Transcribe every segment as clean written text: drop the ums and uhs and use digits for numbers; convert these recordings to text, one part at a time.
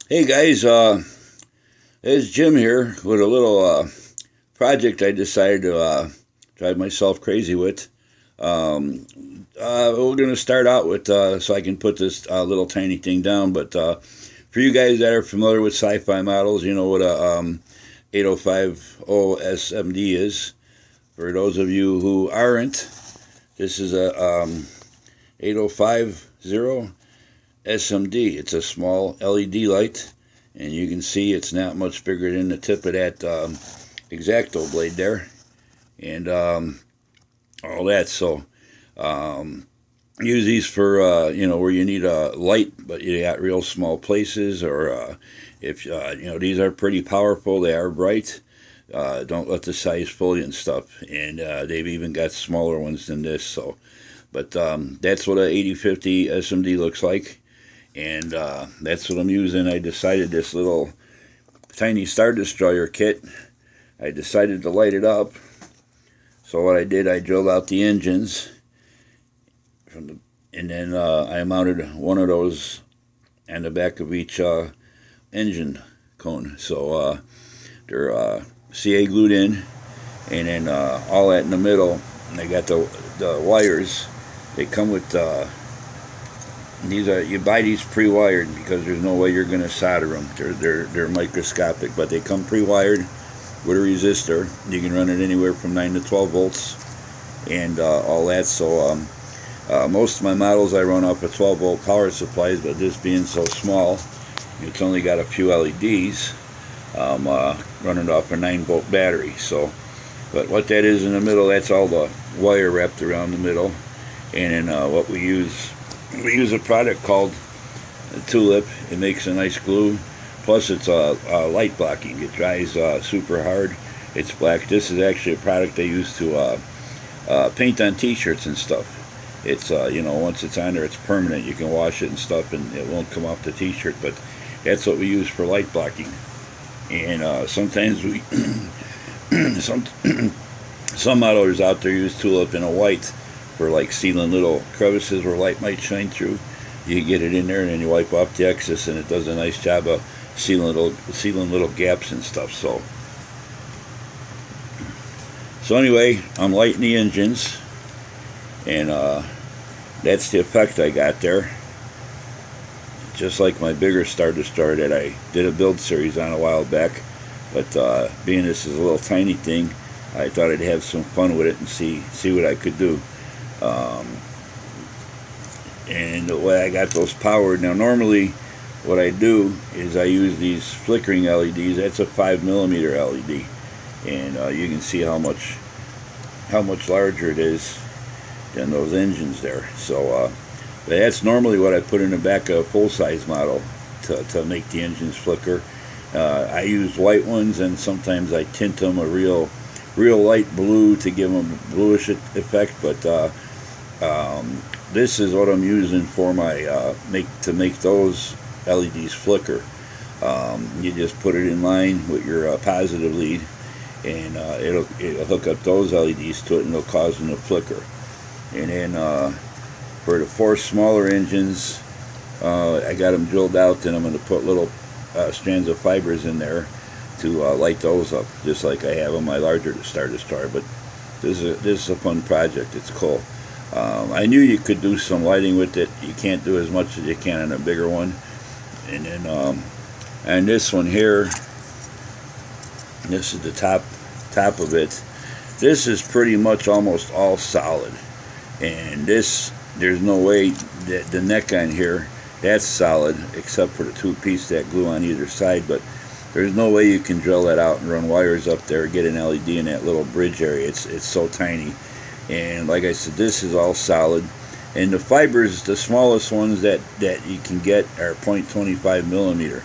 Hey guys, it's Jim here with a little project I decided to drive myself crazy with. We're going to start out with, so I can put this little tiny thing down, but for you guys that are familiar with sci-fi models, you know what a 8050 SMD is. For those of you who aren't, this is a 8050 SMD. It's a small LED light, and you can see it's not much bigger than the tip of that X-Acto blade there, and all that. So use these for where you need a light, but you got real small places, or if these are pretty powerful. They are bright. Don't let the size fool you and stuff. And they've even got smaller ones than this. So, but that's what a 8050 SMD looks like, and that's what I'm using. I decided this little tiny Star Destroyer kit, I decided to light it up. So what I did, I drilled out the engines and then I mounted one of those on the back of each engine cone. So they're CA glued in, and then all that in the middle. And they got the wires. They come with you buy these pre-wired because there's no way you're going to solder them. They're microscopic, but they come pre-wired with a resistor. You can run it anywhere from 9 to 12 volts and all that. So most of my models I run off of 12 volt power supplies, but this being so small, it's only got a few LEDs. Running off a 9 volt battery. So, but what that is in the middle, that's all the wire wrapped around the middle. And then what we use a product called Tulip. It makes a nice glue. Plus, it's light blocking. It dries super hard. It's black. This is actually a product they use to paint on T-shirts and stuff. It's once it's on there, it's permanent. You can wash it and stuff, and it won't come off the T-shirt. But that's what we use for light blocking. And sometimes we some modelers out there use Tulip in a white for like sealing little crevices where light might shine through. You get it in there and then you wipe off the excess, and it does a nice job of sealing little gaps and stuff. So anyway, I'm lighting the engines, and that's the effect I got there. Just like my bigger Star Destroyer that I did a build series on a while back. But being this is a little tiny thing, I thought I'd have some fun with it and see what I could do. And the way I got those powered, now normally what I do is I use these flickering LEDs. That's a 5mm LED, and you can see how much larger it is than those engines there. So that's normally what I put in the back of a full-size model to make the engines flicker. I use white ones, and sometimes I tint them a real light blue to give them a bluish effect. But this is what I'm using for my to make those LEDs flicker. You just put it in line with your positive lead, and it'll hook up those LEDs to it, and it'll cause them to flicker. And then for the 4 smaller engines, I got them drilled out, and I'm going to put little strands of fibers in there to light those up, just like I have on my larger Star Destroyer. But this is a fun project. It's cool. I knew you could do some lighting with it. You can't do as much as you can on a bigger one. And then and this one here, this is the top of it. This is pretty much almost all solid, and this, there's no way that the neck on here, that's solid except for the 2-piece that glue on either side. But there's no way you can drill that out and run wires up there, get an LED in that little bridge area. It's so tiny. And like I said, this is all solid. And the fibers, the smallest ones that you can get are 0.25mm.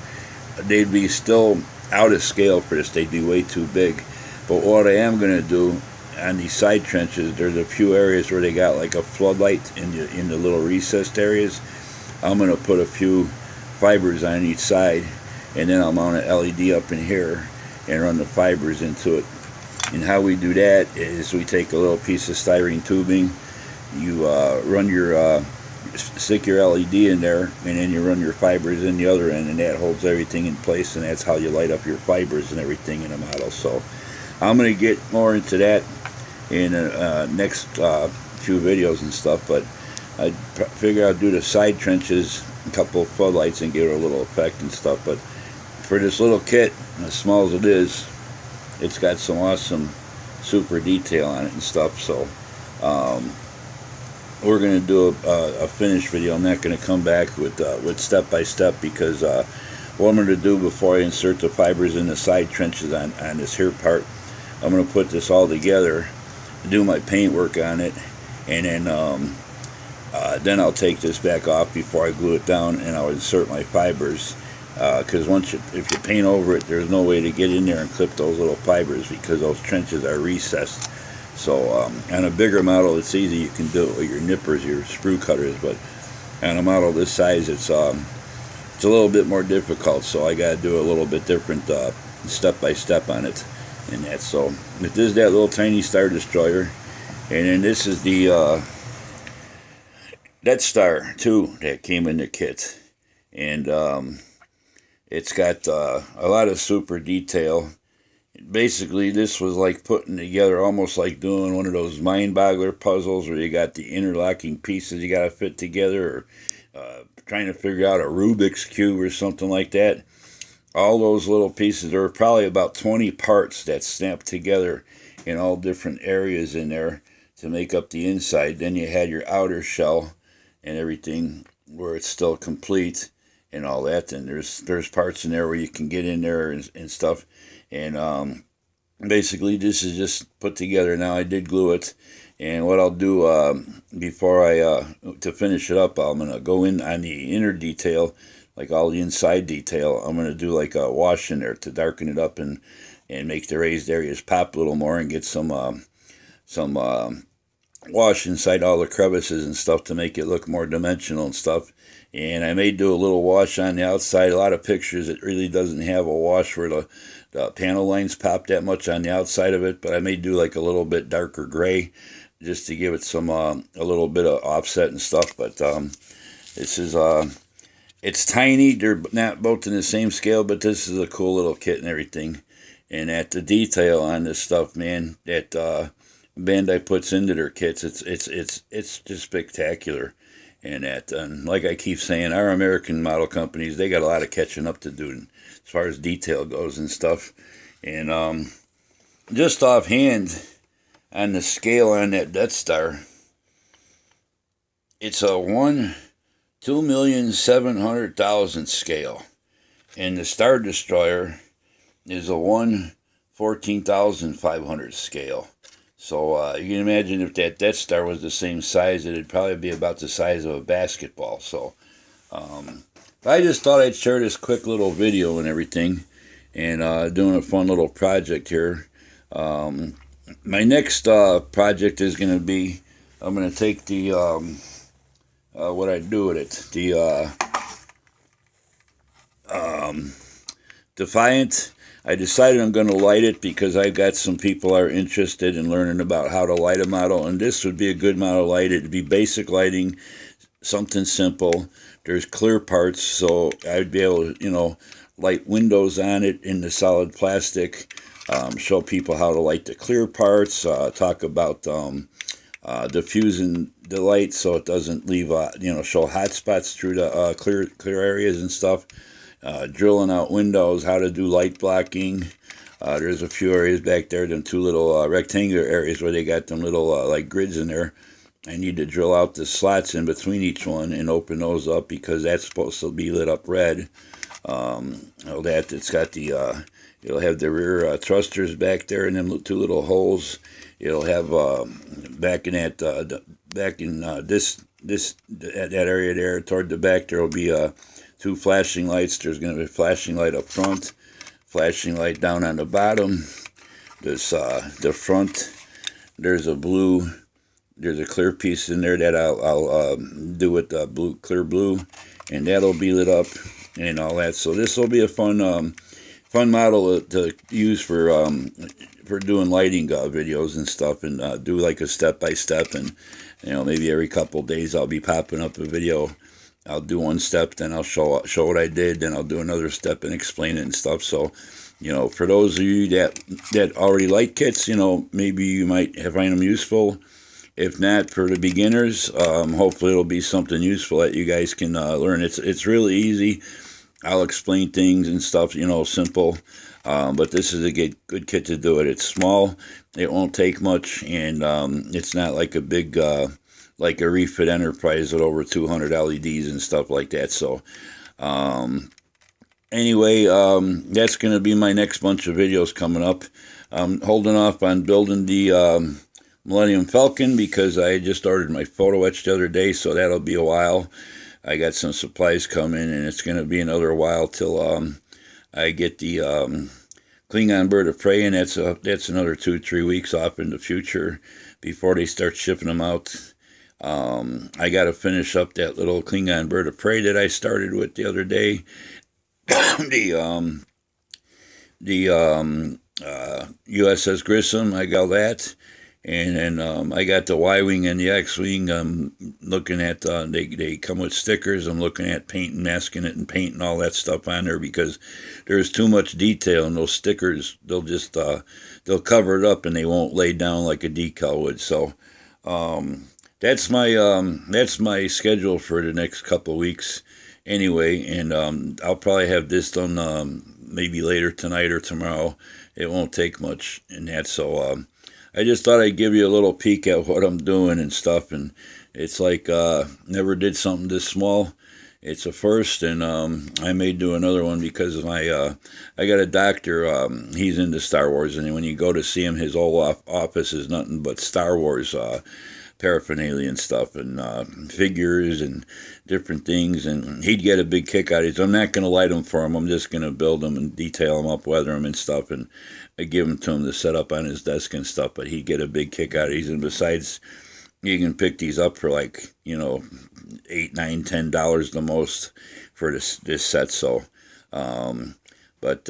They'd be still out of scale for this. They'd be way too big. But what I am going to do on these side trenches, there's a few areas where they got like a floodlight in the little recessed areas. I'm going to put a few fibers on each side, and then I'll mount an LED up in here and run the fibers into it. And how we do that is we take a little piece of styrene tubing, you run your stick your LED in there, and then you run your fibers in the other end, and that holds everything in place, and that's how you light up your fibers and everything in a model. So I'm going to get more into that in next few videos and stuff, but I figure I'll do the side trenches, a couple of floodlights, and give it a little effect and stuff. But for this little kit, as small as it is, it's got some awesome super detail on it and stuff. So we're going to do a finished video. I'm not going to come back with step by step, because what I'm going to do before I insert the fibers in the side trenches on this here part, I'm going to put this all together, do my paint work on it, and then I'll take this back off before I glue it down, and I'll insert my fibers, because if you paint over it, there's no way to get in there and clip those little fibers, because those trenches are recessed. So on a bigger model, it's easy. You can do it with your nippers, your sprue cutters, but on a model this size, it's a little bit more difficult. So I got to do a little bit different step by step on it, and that. So this is that little tiny Star Destroyer, and then this is the Death Star 2 that came in the kit, and it's got a lot of super detail. Basically, this was like putting together, almost like doing one of those mind-boggler puzzles where you got the interlocking pieces you got to fit together, or trying to figure out a Rubik's Cube or something like that. All those little pieces, there were probably about 20 parts that snapped together in all different areas in there to make up the inside. Then you had your outer shell and everything where it's still complete and all that. And there's parts in there where you can get in there and stuff. And basically this is just put together. Now I did glue it, and what I'll do before to finish it up, I'm going to go in on the inner detail, like all the inside detail. I'm going to do like a wash in there to darken it up and make the raised areas pop a little more, and get some wash inside all the crevices and stuff to make it look more dimensional and stuff. And I may do a little wash on the outside. A lot of pictures, it really doesn't have a wash where the panel lines pop that much on the outside of it, but I may do like a little bit darker gray just to give it some a little bit of offset and stuff. But this is it's tiny. They're not both in the same scale, but this is a cool little kit and everything. And at the detail on this stuff, man, that Bandai puts into their kits, it's just spectacular. And that, like I keep saying, our American model companies, they got a lot of catching up to do as far as detail goes and stuff. And just offhand, on the scale on that Death Star, it's a 1/2,700,000 scale. And the Star Destroyer is a 1/14,500 scale. So you can imagine if that Death Star was the same size, it'd probably be about the size of a basketball. So I just thought I'd share this quick little video and everything, and doing a fun little project here. My next project is going to be, I'm going to take the, what I do with it, the Defiant. I decided I'm going to light it because I've got some people are interested in learning about how to light a model, and this would be a good model light. It'd be basic lighting, something simple. There's clear parts, so I'd be able to, light windows on it in the solid plastic, show people how to light the clear parts, talk about diffusing the light so it doesn't leave, show hot spots through the clear areas and stuff. Drilling out windows, how to do light blocking. There's a few areas back there, them two little rectangular areas where they got them little like grids in there. I need to drill out the slots in between each one and open those up because that's supposed to be lit up red. It's got the it'll have the rear thrusters back there and them two little holes. It'll have back in that that area there toward the back, there will be two flashing lights. There's going to be a flashing light up front, flashing light down on the bottom. This the front, there's a blue, there's a clear piece in there that I'll do with clear blue, and that'll be lit up and all that. So this will be a fun model to use for doing lighting videos and stuff, and do like a step by step, and maybe every couple of days I'll be popping up a video. I'll do one step, then I'll show what I did, then I'll do another step and explain it and stuff. So, for those of you that already like kits, maybe you might find them useful. If not, for the beginners, hopefully it'll be something useful that you guys can learn. It's really easy. I'll explain things and stuff, simple. But this is a good kit to do it. It's small. It won't take much, and it's not like a big, like a refit Enterprise with over 200 LEDs and stuff like that. So, anyway, that's going to be my next bunch of videos coming up. I'm holding off on building the Millennium Falcon because I just ordered my photo etch the other day, so that'll be a while. I got some supplies coming, and it's going to be another while till I get the Klingon Bird of Prey, and that's another 2-3 weeks off in the future before they start shipping them out. I got to finish up that little Klingon Bird of Prey that I started with the other day. the USS Grissom, I got that. And then I got the Y-Wing and the X-Wing. I'm looking at, they come with stickers. I'm looking at painting, masking it, and painting all that stuff on there because there's too much detail in those stickers. They'll just, they'll cover it up and they won't lay down like a decal would. So that's my schedule for the next couple of weeks anyway. And I'll probably have this done maybe later tonight or tomorrow. It won't take much in that. So I just thought I'd give you a little peek at what I'm doing and stuff, and it's like never did something this small. It's a first, and I may do another one because of I got a doctor. He's into Star Wars, and when you go to see him, his whole office is nothing but Star Wars paraphernalia and stuff, and figures and different things, and he'd get a big kick out of it. So I'm not going to light them for him. I'm just going to build them and detail them up, weather them and stuff, and I give them to him to set up on his desk and stuff, but he'd get a big kick out of these. And besides, you can pick these up for like, $8, $9, $10 the most for this set. So, but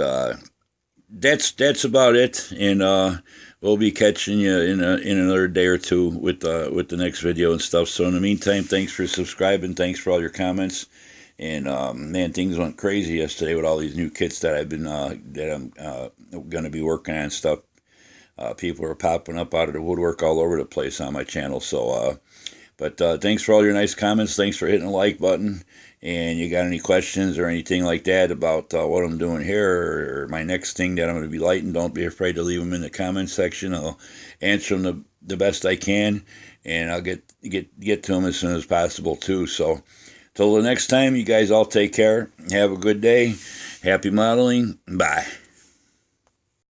that's about it, and we'll be catching you in another day or two with the next video and stuff. So in the meantime, thanks for subscribing, thanks for all your comments, and man, things went crazy yesterday with all these new kits that I'm going to be working on and stuff. People are popping up out of the woodwork all over the place on my channel. So, but thanks for all your nice comments. Thanks for hitting the like button. And you got any questions or anything like that about what I'm doing here or my next thing that I'm going to be lighting, don't be afraid to leave them in the comments section. I'll answer them the best I can, and I'll get to them as soon as possible too. So till the next time, you guys all take care. Have a good day. Happy modeling. Bye.